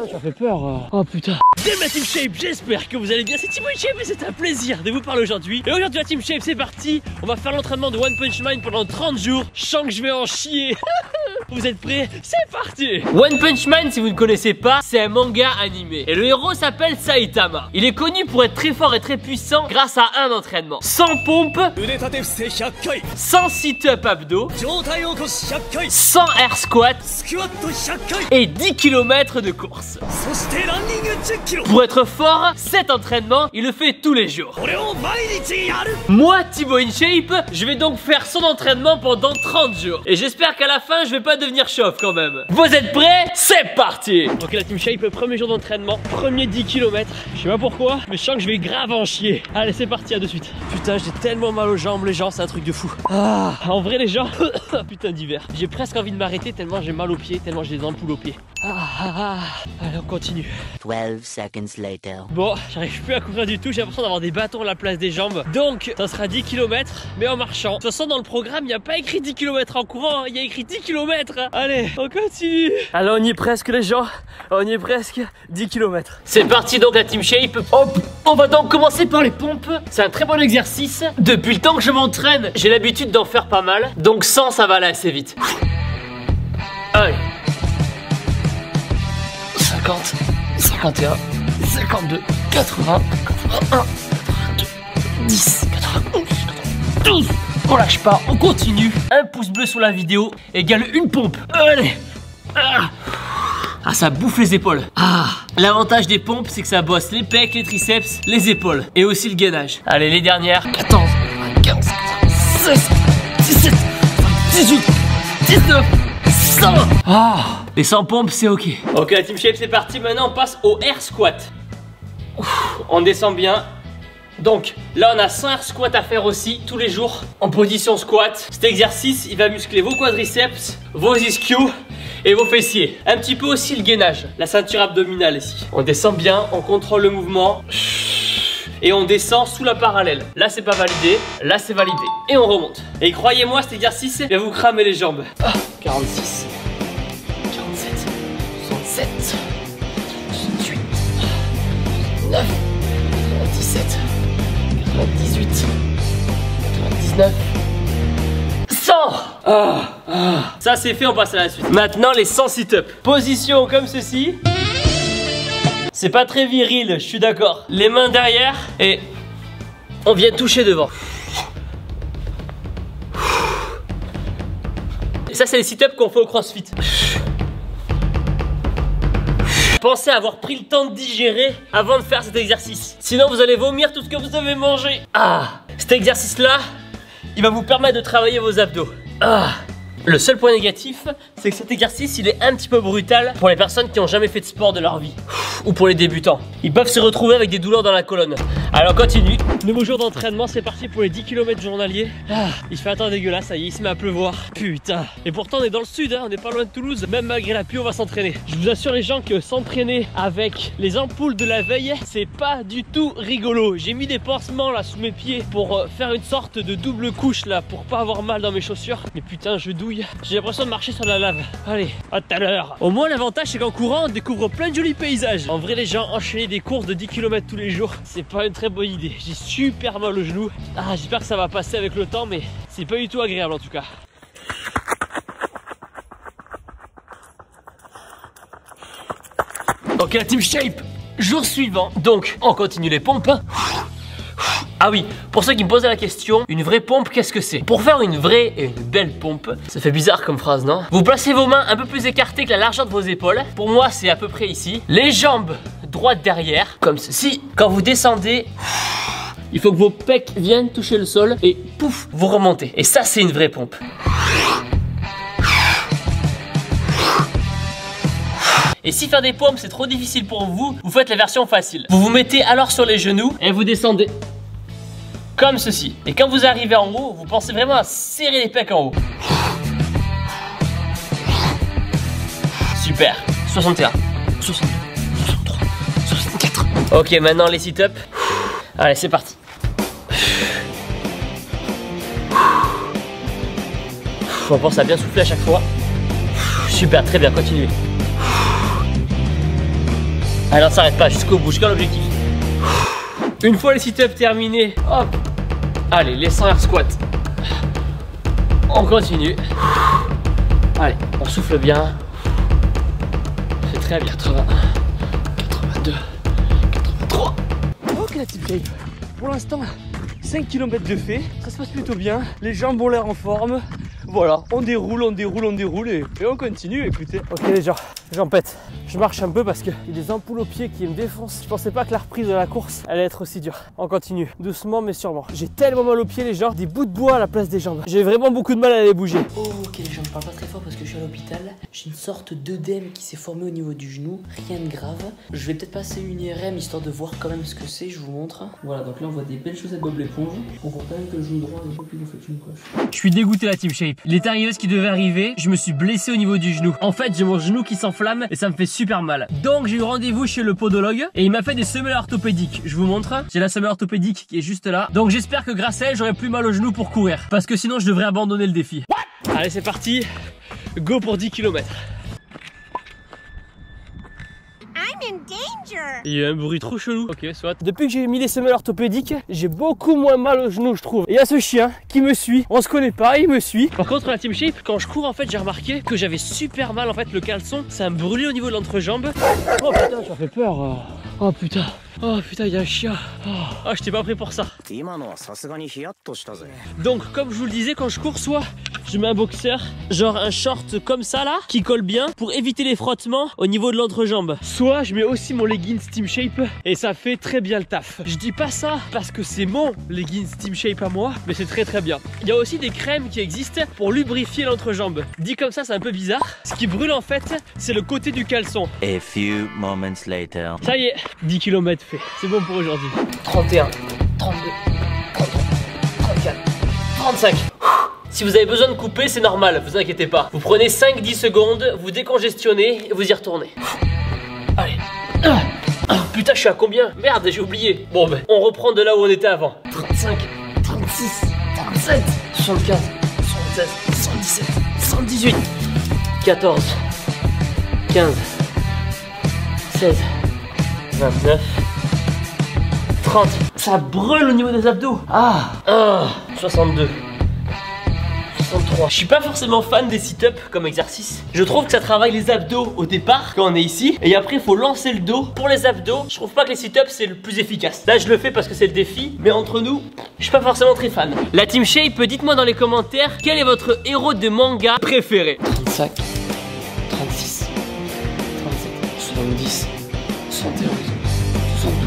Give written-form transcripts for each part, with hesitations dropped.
Ça fait peur. Oh putain. Dès ma Team Shape, j'espère que vous allez bien. C'est Thibaut Shape et c'est un plaisir de vous parler aujourd'hui. Et aujourd'hui la Team Shape, c'est parti. On va faire l'entraînement de One Punch Man pendant 30 jours. Je sens que je vais en chier. Vous êtes prêts? C'est parti. One Punch Man, si vous ne connaissez pas, c'est un manga animé. Et le héros s'appelle Saitama. Il est connu pour être très fort et très puissant grâce à un entraînement. 100 pompes, 100 sit-up abdos, 100 air squat et 10 km de course. Pour être fort, cet entraînement, il le fait tous les jours. Moi, Thibaut InShape, je vais donc faire son entraînement pendant 30 jours. Et j'espère qu'à la fin, je vais pas devenir chauve quand même. Vous êtes prêts? C'est parti. Ok, la Team Shape, premier jour d'entraînement, premier 10 km. Je sais pas pourquoi, mais je sens que je vais grave en chier. Allez, c'est parti, à de suite. Putain, j'ai tellement mal aux jambes, les gens, c'est un truc de fou. Ah, en vrai, les gens, putain d'hiver. J'ai presque envie de m'arrêter tellement j'ai mal aux pieds, tellement j'ai des ampoules aux pieds. Allez, on continue. 12 seconds later. Bon, j'arrive plus à courir du tout, j'ai l'impression d'avoir des bâtons à la place des jambes. Donc, ça sera 10 km, mais en marchant. De toute façon, dans le programme, il n'y a pas écrit 10 km en courant, il y a écrit 10 km. Allez, on continue. Alors, on y est presque, les gens. On y est presque, 10 km. C'est parti, donc, la Team Shape. Hop, on va donc commencer par les pompes. C'est un très bon exercice. Depuis le temps que je m'entraîne, j'ai l'habitude d'en faire pas mal. Donc, 100, ça va aller assez vite. Allez. 50, 51, 52, 80, 81, 82, 10, 91, 92. On lâche pas, on continue. Un pouce bleu sur la vidéo égale une pompe. Allez. Ah, ça bouffe les épaules. L'avantage des pompes, c'est que ça bosse les pecs, les triceps, les épaules et aussi le gainage. Allez, les dernières. 14, 15, 16, 17, 18, 19. Les 100 pompes, c'est ok. Ok, la Team Shape, c'est parti. Maintenant, on passe au air squat. On descend bien. Donc, là, on a 100 air squat à faire aussi, tous les jours, en position squat. Cet exercice, il va muscler vos quadriceps, vos ischios et vos fessiers. Un petit peu aussi le gainage, la ceinture abdominale ici. On descend bien, on contrôle le mouvement. Et on descend sous la parallèle. Là c'est pas validé, là c'est validé. Et on remonte. Et croyez-moi, cet exercice va vous cramer les jambes. 46, 47, 67, 68, 9, 97, 98, 99, 100. Ça c'est fait, on passe à la suite. Maintenant les 100 sit-up. Position comme ceci. C'est pas très viril, je suis d'accord. Les mains derrière et on vient toucher devant. Et ça, c'est les sit-ups qu'on fait au CrossFit. Pensez à avoir pris le temps de digérer avant de faire cet exercice. Sinon, vous allez vomir tout ce que vous avez mangé. Cet exercice-là, il va vous permettre de travailler vos abdos. Le seul point négatif, c'est que cet exercice, il est un petit peu brutal pour les personnes qui n'ont jamais fait de sport de leur vie. Ou pour les débutants. Ils peuvent se retrouver avec des douleurs dans la colonne. Alors continue. Nouveau jour d'entraînement, c'est parti pour les 10 km journaliers. Il fait un temps dégueulasse, ça y est, il se met à pleuvoir. Putain. Et pourtant on est dans le sud, on n'est pas loin de Toulouse. Même malgré la pluie, on va s'entraîner. Je vous assure les gens que s'entraîner avec les ampoules de la veille, c'est pas du tout rigolo. J'ai mis des pansements là sous mes pieds pour faire une sorte de double couche là, pour pas avoir mal dans mes chaussures. Mais putain, je douille. J'ai l'impression de marcher sur la lave. Allez, à tout à l'heure. Au moins l'avantage c'est qu'en courant, on découvre plein de jolis paysages. En vrai les gens, enchaîner des courses de 10 km tous les jours, c'est pas une très bonne idée. J'ai super mal au genou. J'espère que ça va passer avec le temps, mais c'est pas du tout agréable en tout cas. Ok, la Team Shape, jour suivant. Donc, on continue les pompes. Ah oui, pour ceux qui me posaient la question, une vraie pompe, qu'est-ce que c'est? Pour faire une vraie et une belle pompe, ça fait bizarre comme phrase, non? Vous placez vos mains un peu plus écartées que la largeur de vos épaules. Pour moi, c'est à peu près ici. Les jambes droites derrière, comme ceci. Quand vous descendez, il faut que vos pecs viennent toucher le sol et pouf, vous remontez. Et ça, c'est une vraie pompe. Et si faire des pompes, c'est trop difficile pour vous, vous faites la version facile. Vous vous mettez alors sur les genoux et vous descendez. Comme ceci. Et quand vous arrivez en haut, vous pensez vraiment à serrer les pecs en haut. Super. 61, 62, 63, 64. Ok, maintenant les sit-ups. Allez, c'est parti. On pense à bien souffler à chaque fois. Super, très bien, continuez. Allez, on s'arrête pas jusqu'au bout, jusqu'à l'objectif. Une fois les sit-ups terminés, hop. Allez, les 100 air squats. On continue. Allez, on souffle bien. C'est très bien. 81, 82, 83. Ok la team shape. Pour l'instant, 5 km de fait. Ça se passe plutôt bien. Les jambes ont l'air en forme. Voilà, on déroule et on continue, écoutez. Ok les gens, j'en pète. Je marche un peu parce qu'il y a des ampoules aux pieds qui me défoncent. Je pensais pas que la reprise de la course allait être aussi dure. On continue, doucement mais sûrement. J'ai tellement mal aux pieds les gens, des bouts de bois à la place des jambes. J'ai vraiment beaucoup de mal à les bouger. Oh, ok les gens, je parle pas très fort parce que je suis à l'hôpital. J'ai une sorte d'œdème qui s'est formé au niveau du genou, rien de grave. Je vais peut-être passer une IRM histoire de voir quand même ce que c'est, je vous montre. Voilà, donc là on voit des belles chaussettes Bob l'éponge. On voit quand même que le genou droit est un peu plus gonflé qu'une coche. Je suis dégoûté la team shape. Il est arrivé ce qui devait arriver, je me suis blessé au niveau du genou. En fait, j'ai mon genou qui s'enflamme et ça me fait super mal. Donc j'ai eu rendez-vous chez le podologue et il m'a fait des semelles orthopédiques. Je vous montre, j'ai la semelle orthopédique qui est juste là. Donc j'espère que grâce à elle, j'aurai plus mal au genou pour courir. Parce que sinon, je devrais abandonner le défi. Allez, c'est parti. Go pour 10 km. Il y a un bruit trop chelou. Ok, soit. Depuis que j'ai mis les semelles orthopédiques, j'ai beaucoup moins mal au genou, je trouve. Et il y a ce chien qui me suit. On se connaît pas, il me suit. Par contre, la team shape, quand je cours, en fait, j'ai remarqué que j'avais super mal. En fait, le caleçon, ça me brûlait au niveau de l'entrejambe. Oh putain, tu m'as fait peur. Oh putain. Oh putain, il y a un chien. Oh, j'étais pas prêt pour ça. Donc, comme je vous le disais, quand je cours, soit je mets un boxeur, genre un short comme ça là, qui colle bien pour éviter les frottements au niveau de l'entrejambe. Soit je mets aussi mon leggings Team Shape et ça fait très bien le taf. Je dis pas ça parce que c'est mon leggings Team Shape à moi, mais c'est très très bien. Il y a aussi des crèmes qui existent pour lubrifier l'entrejambe. Dit comme ça, c'est un peu bizarre. Ce qui brûle en fait, c'est le côté du caleçon. A few moments later. Ça y est, 10 km fait. C'est bon pour aujourd'hui. 31, 32, 33, 34, 35. Si vous avez besoin de couper, c'est normal, vous inquiétez pas. Vous prenez 5-10 secondes, vous décongestionnez et vous y retournez. Allez. Putain, je suis à combien? Merde, j'ai oublié. Bon, ben, on reprend de là où on était avant. 35, 36, 37, 75, 76, 77, 78, 14, 15, 16, 29, 30. Ça brûle au niveau des abdos. 62. 63. Je suis pas forcément fan des sit-ups comme exercice. Je trouve que ça travaille les abdos au départ quand on est ici. Et après il faut lancer le dos. Pour les abdos, je trouve pas que les sit-ups c'est le plus efficace. Là je le fais parce que c'est le défi. Mais entre nous, je suis pas forcément très fan. La team shape, dites-moi dans les commentaires quel est votre héros de manga préféré. 35, 36, 37, 70, 71, 72,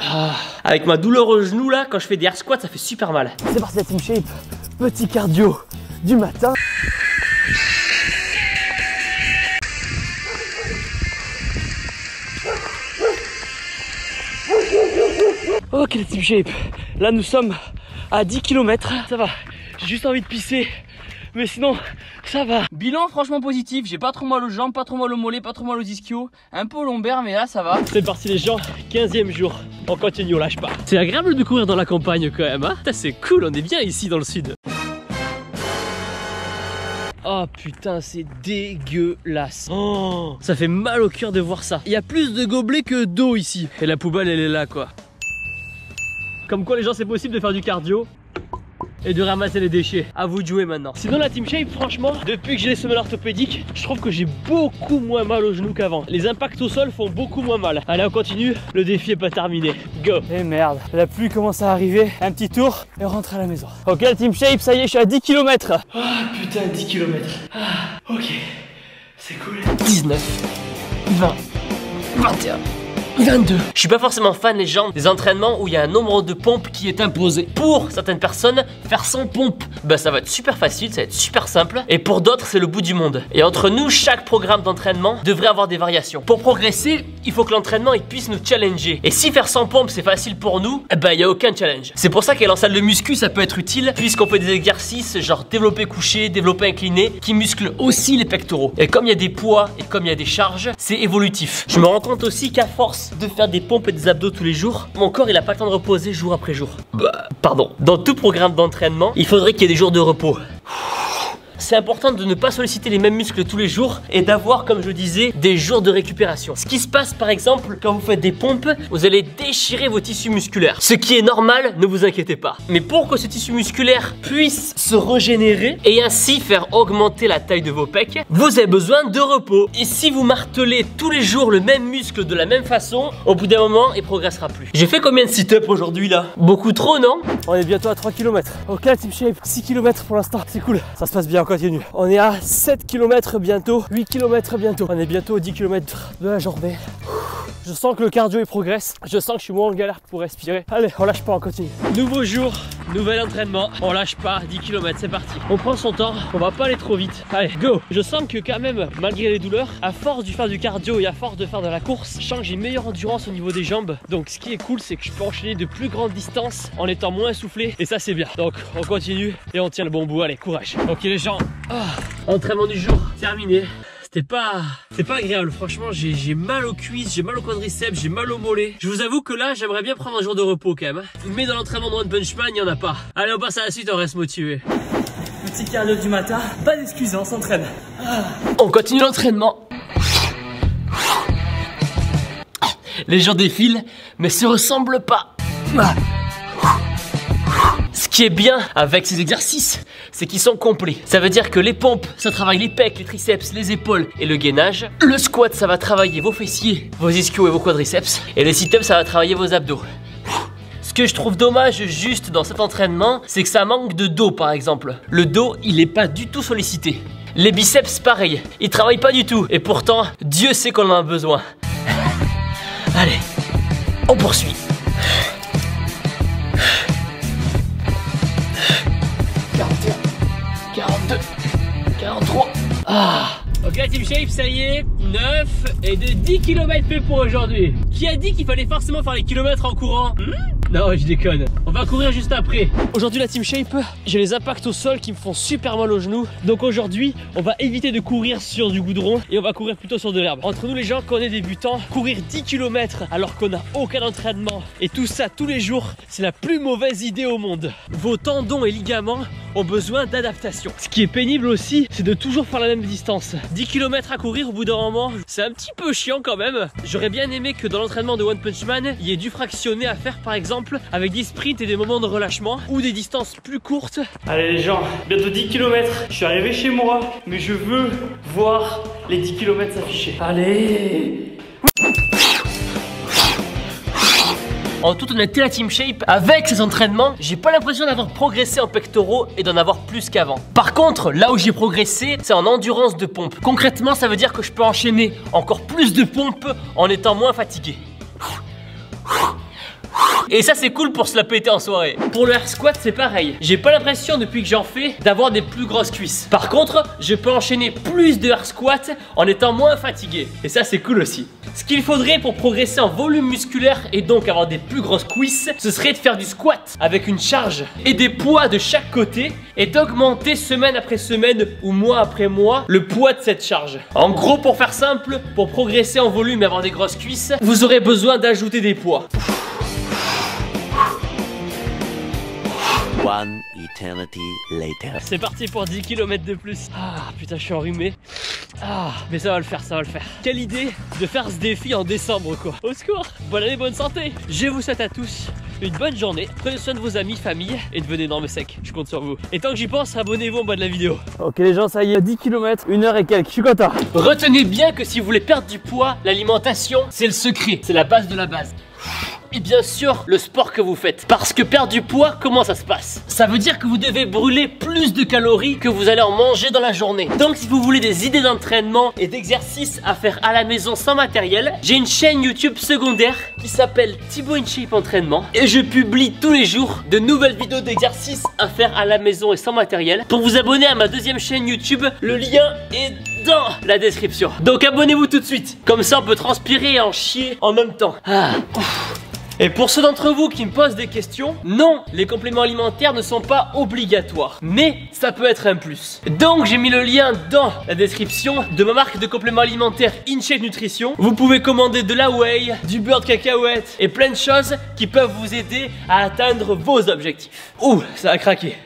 73. Avec ma douleur au genou là, quand je fais des air squats, ça fait super mal. C'est parti la team shape. Petit cardio du matin. Ok la team shape. Là nous sommes à 10 km. Ça va, j'ai juste envie de pisser. Mais sinon, ça va. Bilan franchement positif, j'ai pas trop mal aux jambes, pas trop mal aux mollets, pas trop mal aux ischios. Un peu au lombaire, mais là ça va. C'est parti les gens, 15e jour. On continue, on lâche pas. C'est agréable de courir dans la campagne quand même, hein. C'est cool, on est bien ici dans le sud. Oh putain, c'est dégueulasse. Oh, ça fait mal au cœur de voir ça. Il y a plus de gobelets que d'eau ici. Et la poubelle, elle est là quoi. Comme quoi les gens, c'est possible de faire du cardio et de ramasser les déchets. À vous de jouer maintenant. Sinon la team shape, franchement, depuis que j'ai les semelles orthopédiques, je trouve que j'ai beaucoup moins mal aux genoux qu'avant. Les impacts au sol font beaucoup moins mal. Allez, on continue, le défi est pas terminé. Go. Et merde, la pluie commence à arriver. Un petit tour et on rentre à la maison. Ok la team shape, ça y est, je suis à 10 km. Putain, 10 km. Ok, c'est cool. 19, 20, 21, 22. Je suis pas forcément fan, les gens, des entraînements où il y a un nombre de pompes qui est imposé. Pour certaines personnes, faire 100 pompes, bah ça va être super facile, ça va être super simple. Et pour d'autres, c'est le bout du monde. Et entre nous, chaque programme d'entraînement devrait avoir des variations. Pour progresser, il faut que l'entraînement il puisse nous challenger. Et si faire 100 pompes c'est facile pour nous, bah il y a aucun challenge. C'est pour ça qu'aller en salle de muscu, ça peut être utile, puisqu'on fait des exercices genre développé couché, développé incliné, qui musclent aussi les pectoraux. Et comme il y a des poids et comme il y a des charges, c'est évolutif. Je me rends compte aussi qu'à force de faire des pompes et des abdos tous les jours, mon corps il a pas le temps de reposer jour après jour. Pardon. Dans tout programme d'entraînement, il faudrait qu'il y ait des jours de repos. c'est important de ne pas solliciter les mêmes muscles tous les jours et d'avoir, comme je le disais, des jours de récupération. Ce qui se passe par exemple quand vous faites des pompes, vous allez déchirer vos tissus musculaires. Ce qui est normal, ne vous inquiétez pas. Mais pour que ce tissu musculaire puisse se régénérer et ainsi faire augmenter la taille de vos pecs, vous avez besoin de repos. Et si vous martelez tous les jours le même muscle de la même façon, au bout d'un moment, il progressera plus. J'ai fait combien de sit-up aujourd'hui là? Beaucoup trop, non? On est bientôt à 3 km. Ok, Team Shape, 6 km pour l'instant, c'est cool. Ça se passe bien, on continue. On est à 7 km bientôt, 8 km bientôt. On est bientôt aux 10 km de la journée. Je sens que le cardio il progresse. Je sens que je suis moins en galère pour respirer. Allez, on lâche pas, on continue. Nouveau jour, nouvel entraînement. On lâche pas, 10 km, c'est parti. On prend son temps, on va pas aller trop vite. Allez, go. Je sens que quand même, malgré les douleurs, à force de faire du cardio et à force de faire de la course, je sens que j'ai une meilleure endurance au niveau des jambes. Donc ce qui est cool, c'est que je peux enchaîner de plus grandes distances en étant moins essoufflé. Et ça c'est bien. Donc on continue et on tient le bon bout. Allez, courage. Ok les gens, entraînement du jour terminé. C'est pas agréable, franchement j'ai mal aux cuisses, j'ai mal au quadriceps, j'ai mal au mollet. Je vous avoue que là j'aimerais bien prendre un jour de repos quand même. Mais dans l'entraînement de One Punch Man, il n'y en a pas. Allez, on passe à la suite, on reste motivé. Petit cardio du matin, pas d'excuses, on s'entraîne. On continue l'entraînement. Les gens défilent, mais se ressemblent pas. Ce qui est bien avec ces exercices, c'est qu'ils sont complets. Ça veut dire que les pompes, ça travaille les pecs, les triceps, les épaules et le gainage. Le squat, ça va travailler vos fessiers, vos ischios et vos quadriceps. Et les sit-ups, ça va travailler vos abdos. Ce que je trouve dommage juste dans cet entraînement, c'est que ça manque de dos par exemple. Le dos, il est pas du tout sollicité. Les biceps, pareil, ils travaillent pas du tout. Et pourtant, Dieu sait qu'on en a besoin. Allez, on poursuit. 41, 42, 43. Ok Team Shape, ça y est, 9 et de 10 km fait pour aujourd'hui. Qui a dit qu'il fallait forcément faire les kilomètres en courant? Non, je déconne. On va courir juste après. Aujourd'hui la Team Shape, j'ai les impacts au sol qui me font super mal aux genoux. Donc aujourd'hui, on va éviter de courir sur du goudron et on va courir plutôt sur de l'herbe. Entre nous les gens, quand on est débutants, courir 10 km alors qu'on n'a aucun entraînement et tout ça tous les jours, c'est la plus mauvaise idée au monde. Vos tendons et ligaments ont besoin d'adaptation. Ce qui est pénible aussi, c'est de toujours faire la même distance. 10 km à courir au bout d'un moment, c'est un petit peu chiant quand même. J'aurais bien aimé que dans l'entraînement de One Punch Man, il y ait du fractionné à faire par exemple avec des sprints et des moments de relâchement ou des distances plus courtes. Allez les gens, bientôt 10 km. Je suis arrivé chez moi, mais je veux voir les 10 km s'afficher. Allez. En toute honnêteté la Team Shape, avec ces entraînements, j'ai pas l'impression d'avoir progressé en pectoraux et d'en avoir plus qu'avant. Par contre, là où j'ai progressé, c'est en endurance de pompe. Concrètement, ça veut dire que je peux enchaîner encore plus de pompes en étant moins fatigué. Et ça c'est cool pour se la péter en soirée. Pour le air squat c'est pareil. J'ai pas l'impression depuis que j'en fais d'avoir des plus grosses cuisses. Par contre je peux enchaîner plus de air squat en étant moins fatigué. Et ça c'est cool aussi. Ce qu'il faudrait pour progresser en volume musculaire et donc avoir des plus grosses cuisses, ce serait de faire du squat avec une charge et des poids de chaque côté et d'augmenter semaine après semaine ou mois après mois le poids de cette charge. En gros, pour faire simple, pour progresser en volume et avoir des grosses cuisses, vous aurez besoin d'ajouter des poids. One eternity later. C'est parti pour 10 km de plus. Ah putain, je suis enrhumé. Mais ça va le faire, ça va le faire. Quelle idée de faire ce défi en décembre quoi. Au secours. Bonne année, bonne santé. Je vous souhaite à tous une bonne journée. Prenez soin de vos amis, famille et devenez énorme sec. Je compte sur vous. Et tant que j'y pense, abonnez-vous en bas de la vidéo. Ok les gens, ça y est, 10 km, 1 heure et quelques, je suis content. Retenez bien que si vous voulez perdre du poids, l'alimentation, c'est le secret. C'est la base de la base. Et bien sûr, le sport que vous faites. Parce que perdre du poids, comment ça se passe? Ça veut dire que vous devez brûler plus de calories que vous allez en manger dans la journée. Donc si vous voulez des idées d'entraînement et d'exercices à faire à la maison sans matériel, j'ai une chaîne YouTube secondaire qui s'appelle Thibaut InShape Entraînement. Et je publie tous les jours de nouvelles vidéos d'exercices à faire à la maison et sans matériel. Pour vous abonner à ma deuxième chaîne YouTube, le lien est dans la description. Donc abonnez-vous tout de suite. Comme ça on peut transpirer et en chier en même temps. Et pour ceux d'entre vous qui me posent des questions, non, les compléments alimentaires ne sont pas obligatoires, mais ça peut être un plus. Donc j'ai mis le lien dans la description de ma marque de compléments alimentaires InShape Nutrition. Vous pouvez commander de la whey, du beurre de cacahuète et plein de choses qui peuvent vous aider à atteindre vos objectifs. Ouh, ça a craqué.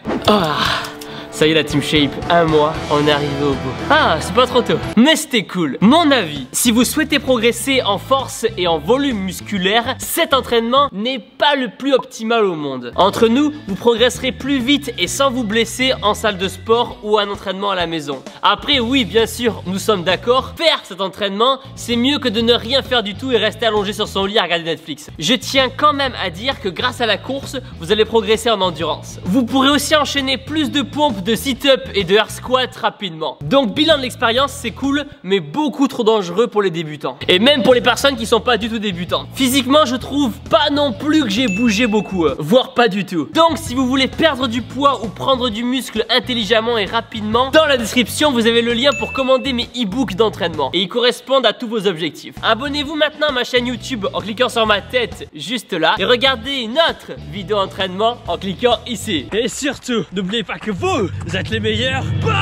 Ça y est la Team Shape, un mois, on est arrivé au bout. Ah, c'est pas trop tôt. Mais c'était cool. Mon avis, si vous souhaitez progresser en force et en volume musculaire, cet entraînement n'est pas le plus optimal au monde. Entre nous, vous progresserez plus vite et sans vous blesser en salle de sport ou un entraînement à la maison. Après, oui, bien sûr, nous sommes d'accord, faire cet entraînement, c'est mieux que de ne rien faire du tout et rester allongé sur son lit à regarder Netflix. Je tiens quand même à dire que grâce à la course, vous allez progresser en endurance. Vous pourrez aussi enchaîner plus de pompes, de sit-up et de air squat rapidement. Donc bilan de l'expérience, c'est cool, mais beaucoup trop dangereux pour les débutants. Et même pour les personnes qui sont pas du tout débutantes. Physiquement, je trouve pas non plus que j'ai bougé beaucoup, voire pas du tout. Donc si vous voulez perdre du poids ou prendre du muscle intelligemment et rapidement, dans la description, vous avez le lien pour commander mes e-books d'entraînement. Et ils correspondent à tous vos objectifs. Abonnez-vous maintenant à ma chaîne YouTube en cliquant sur ma tête juste là. Et regardez une autre vidéo entraînement en cliquant ici. Et surtout, n'oubliez pas que vous êtes les meilleurs. Boum!